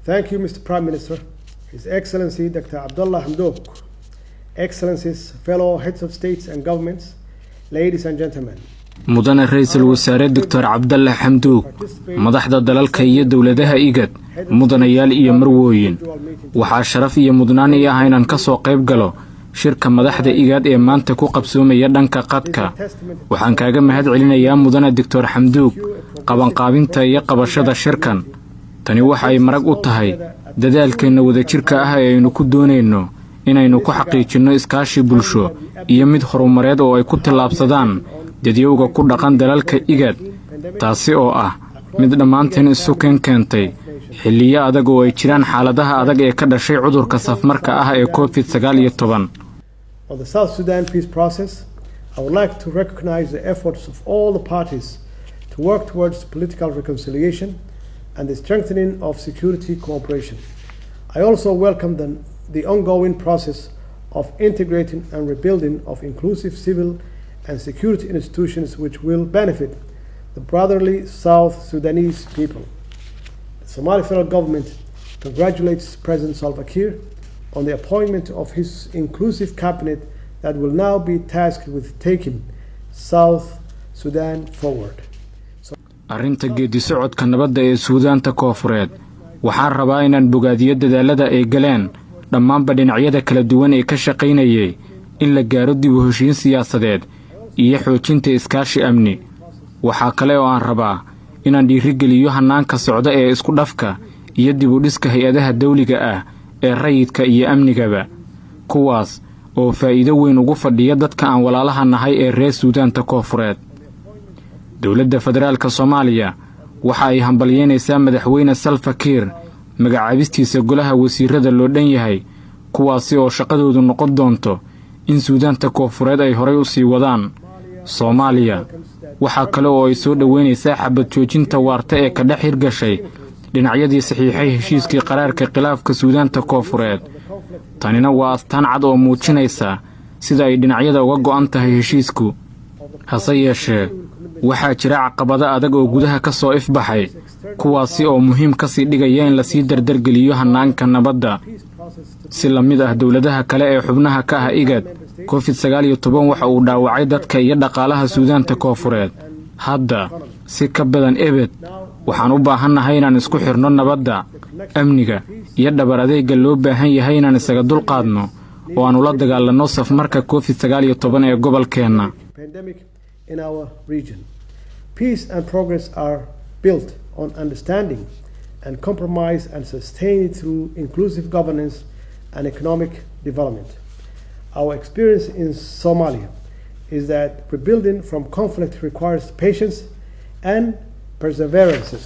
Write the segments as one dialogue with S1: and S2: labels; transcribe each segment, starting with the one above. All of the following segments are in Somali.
S1: Thank you, Mr. Prime Minister, His Excellency Dr. Cabdullaahi, Excellencies, fellow heads of states and governments, ladies and gentlemen.
S2: Mudane Ra'iisul Wasaare Dr. Cabdullaahi Xamduug, madaxda dalalka iyo dawladaha IGAD, mudanayaal iyo marwooyin. Waxaa sharaf iyo mudnaan ii ah inaan ka soo qayb galo shirka madaxda IGAD ee maanta ku qabsoomaya dhanka qadka. Waxaan kaaga mahadcelinayaa mudane Dr. Xamduug qabanqaabinta iyo qabashada shirkan. Tani waxa ay marag u tahay dadaalkeena wadajirka ah ee aynu ku doonayno inaynu ku xaqiijino iskaashi bulsho iyo mid horumareed oo ay ku tilaabsadaan dadiyowga ku dhaqan dalalka IGAD, taasi oo ah mid dhammaanteen isu keentay xilliyo adag oo ay jiraan xaaladaha adag ee ka dhashay cudurka safmarka ah ee COVID-19.
S1: On the South Sudan peace process, I would like to recognize the efforts of all the parties to work towards political reconciliation and the strengthening of security cooperation. I also welcome the ongoing process of integrating and rebuilding of inclusive civil and security institutions which will benefit the brotherly South Sudanese people. The Somali federal government congratulates President Salva Kiir on the appointment of his inclusive cabinet that will now be tasked with taking South Sudan forward.
S2: Arrinta geedi socodka nabadda ee Suudaanta Koonfureed waxaan rabaa inaan bogaadiyo dadaalada ay galeen dhammaanba dhinacyada kala duwan ee ka shaqaynayay in la gaaro dib u heshiin siyaasadeed iyo xoojinta iskaashi amni. Waxaa kale oo aan rabaa inaan dhiirigeliyo hanaanka socda ee isku dhafka iyo dib u dhiska hay'adaha dawliga ah ee rayidka iyo amnigaba, kuwaas oo faa'iido weyn ugu fadhiya dadka aan walaalaha nahay ee reer Suudaanta Koonfureed. Dawladda Federaalka Soomaaliya waxa ay hambalyeynaysaa Madaxweyne Salva Kiir magacaabistiisa golaha wasiirada loo dhan yahay, kuwaasi oo shaqadoodu noqon doonto in Suudaanta Koonfureed ay horay u sii wadaan. Soomaaliya waxa kale oo ay soo dhaweynaysaa xabad joojinta waarta ee ka dhex hirgashay dhinacyadii saxiixay heshiiskii qaraarka khilaafka Suudaanta Koonfureed. Tanina waa astaan cad oo muujinaysa sida ay dhinacyada uga go'an tahay heshiisku. Hase yeeshee, waxaa jira caqabado adag oo gudaha ka soo ifbaxay, kuwaasi oo muhiim ka sii dhigaya in la sii dardargeliyo hanaanka nabadda. Si la mid ah dawladaha kale ee xubnaha ka ah IGAD, COVID-19 waxa uu dhaawacay dadka iyo dhaqaalaha Suudaanta Koonfureed. Hadda, si ka badan ebed, waxaan u baahannahay inaan isku xirno nabadda, amniga iyo dhabar adeegga loo baahan yahay inaan isaga dulqaadno oo aan ula dagaalanno safmarka COVID-19 ee gobolkeenna.
S1: In our region, peace and progress are built on understanding and compromise and sustained through inclusive governance and economic development. Our experience in Somalia is that rebuilding from conflict requires patience and perseverance.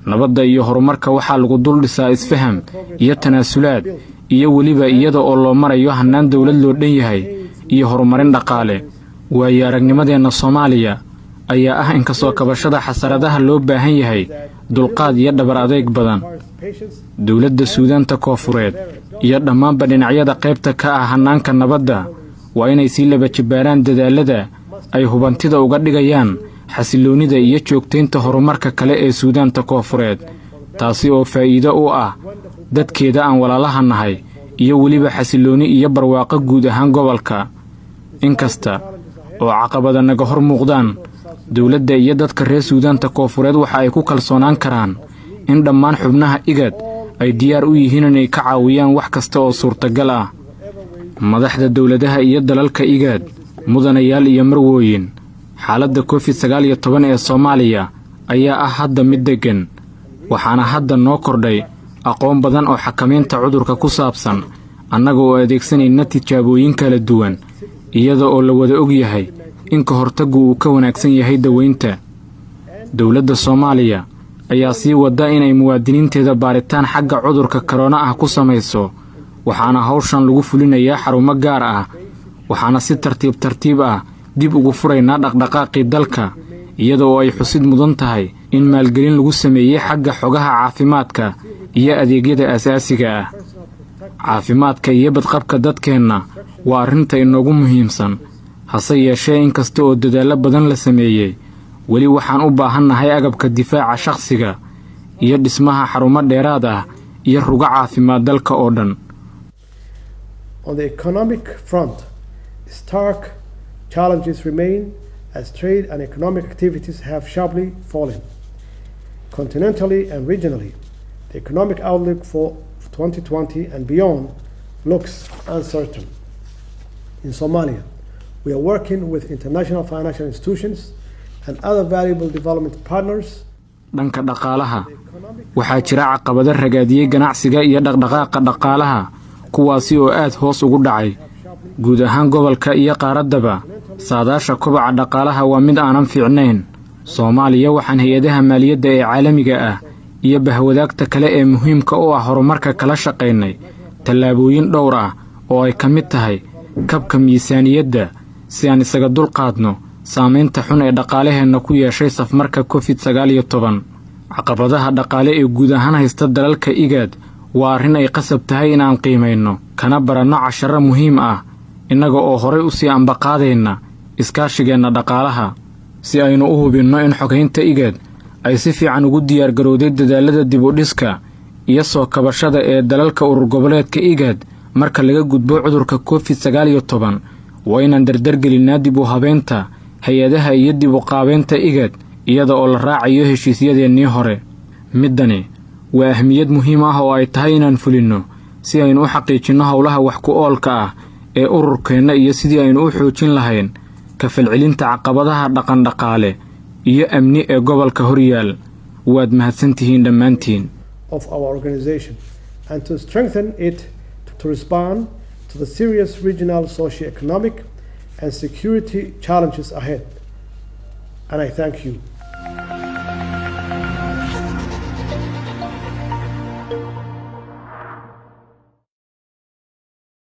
S2: Nabadda iyo horumarka waxaa lagu dul dhisaa isfaham iyo tanaasulaad iyo weliba iyada oo loo marayo hannaan dawlad loo dhan yahay iyo horumarin dhaqaale. waayo aragnimadeena Soomaaliya ayaa ah in ka soo kabashada xasaradaha loo baahan yahay dulqaad iyo dhabar adeeg badan. Dawladda Suudaanta Koonfureed iyo dhammaanba dhinacyada qaybta ka ah hanaanka nabadda waa inay sii laba jibaaraan dadaalada ay hubantida uga dhigayaan xasiloonida iyo joogteynta horumarka kale ee Suudaanta Koonfureed, taasi oo faa'iido u ah dadkeeda aan walaalaha nahay iyo weliba xasilooni iyo barwaaqo guud ahaan gobolka. Inkasta oo caqabada naga hor muuqdaan, dawladda iyo dadka reer Suudaanta Koonfureed waxa ay ku kalsoonaan karaan in dhammaan xubnaha IGAD ay diyaar u yihiin inay ka caawiyaan wax kasta oo suurtagal ah. Madaxda dawladaha iyo dalalka IGAD, mudanayaal iyo marwooyin, xaaladda COVID-19 ee Soomaaliya ayaa ah hadda mid degan, waxaana hadda noo kordhay aqoon badan oo xakamaynta cudurka ku saabsan, annaga oo adeegsanayna tijaabooyin kala duwan, iyada oo la wada og yahay in ka hortaggu uu ka wanaagsan yahay daweynta. Dawladda Soomaaliya ayaa sii wada inay muwaadiniinteeda baaritaan xagga cudurka corona ah ku samayso, waxaana hawshan lagu fulinayaa xarumo gaar ah, waxaana si tartiib ah dib ugu furaynaa dhaqdhaqaaqii dalka, iyada oo ay xusid mudan tahay in maalgelin lagu sameeyay xagga xogaha caafimaadka iyo adeegyada aasaasiga ah. Caafimaadka iyo badqabka dadkeenna waa arrinta inoogu muhiimsan. Hase yeeshee, inkasta oo dadaalo badan la sameeyay, weli waxaan u baahannahay agabka difaaca shakhsiga iyo dhismaha xarumo dheeraad ah iyo rugo caafimaad dalka oo dhan.
S1: On the economic front, stark challenges remain as trade and economic activities have sharply fallen. Continentally and regionally, the economic outlook for 2020 and beyond looks uncertain. In Somalia, we are working with international financial institutions and other valuable development partners.
S2: Dhanka dhaqaalaha, waxaa jira caqabado ragaadiyay ganacsiga iyo dhaqdhaqaaqa dhaqaalaha kuwaasi oo aad hoos ugu dhacay. Guud ahaan gobolka iyo qaaraddaba, saadaasha kobaca dhaqaalaha waa mid aanan fiicnayn. Soomaaliya waxaan hay'adaha maaliyadda ee caalamiga ah iyo bahwadaagta kale ee muhiimka u ah horumarka kala shaqaynay tallaabooyin dhowr ah oo ay ka mid tahay kabka miisaaniyadda si aan isaga dulqaadno saamaynta xun ee dhaqaalaheenna ku yeeshay safmarka COVID-19. Caqabadaha dhaqaale ee guud ahaan haysta dalalka IGAD waa arrin ay qasab tahay inaan qiimayno kana baranno casharo muhiim ah innaga oo horay u sii ambaqaadayna iskaashigeenna dhaqaalaha si aynu u hubinno in xogaynta IGAD ay si fiican ugu diyaargarowday dadaalada dib u dhiska iyo soo kabashada ee dalalka urur goboleedka IGAD marka laga gudbo cudurka COVID-19. waa inaan dardargelinaa dib u habeynta hay-adaha iyo dib u qaabeynta IGAD iyada oo la raacayo heshiisyadeennii hore. Midani waa ahmiyad muhiim ah oo ay tahay inaan fulinno si aynu u xaqiijinno howlaha wax ku oolka ah ee ururkeenna iyo sidii aynu u xoojin lahayn ka falcelinta caqabadaha dhaqan-dhaqaale iyo amni ee gobolka horyaal. waad mahadsantihiin dhammaantiin.
S1: Of our organization and to strengthen it to respond to the serious regional socio-economic and security challenges ahead. And I thank you.